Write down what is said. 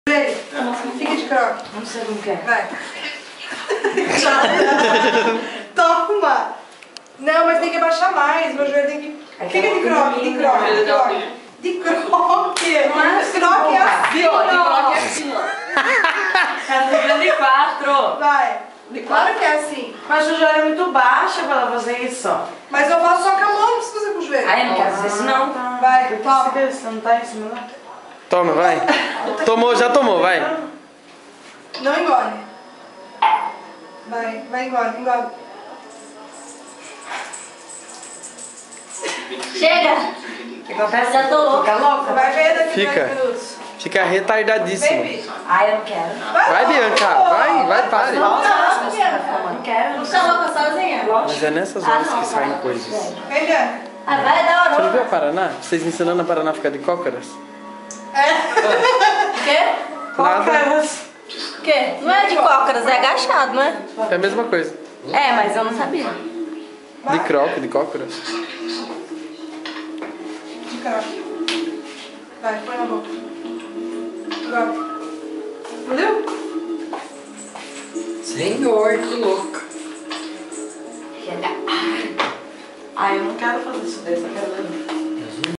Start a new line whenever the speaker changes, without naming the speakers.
Fica de croque.
Não sei como que é.
Vai. Toma. Não, mas tem que abaixar mais. Meu joelho tem que... Fica de croque, de croque, de croque. De croque.
Não é assim,
Croque é assim, ó.
De croque é assim, ó. Ela tá de 4.
Vai. Claro que é assim.
Mas o joelho é muito baixo pra fazer isso.
Mas eu faço só com a mão, não precisa fazer com o joelho.
Aí eu não quero fazer isso não.
Vai, toma.
Você não tá em cima não?
Toma, vai. Tomou, já tomou, vai.
Não engole. Vai, engole, engole.
Chega! O que acontece? Já tô louca. Fica louca?
Vai ver daqui
Fica.
10 minutos.
Fica retardadíssimo.
Baby.
Ai, eu não quero.
Vai, Bianca. Vai, pare.
Não,
Não quero. Não sou louca sozinha.
Mas é nessas horas que saem coisas.
Vem, Bianca.
Ah, vai dar
Você não
hora.
viu a Paraná? Vocês ensinando a Paraná a ficar de cócoras?
Quê?
Nada.
Quê? Não é de cócoras, é agachado, não é?
É a mesma coisa.
É, mas eu não sabia.
De croque, de cócoras.
De croque. Vai, põe na boca. Agora. Entendeu?
Senhor, que louco.
Chega. Ai, eu não quero fazer isso daí, só quero ver.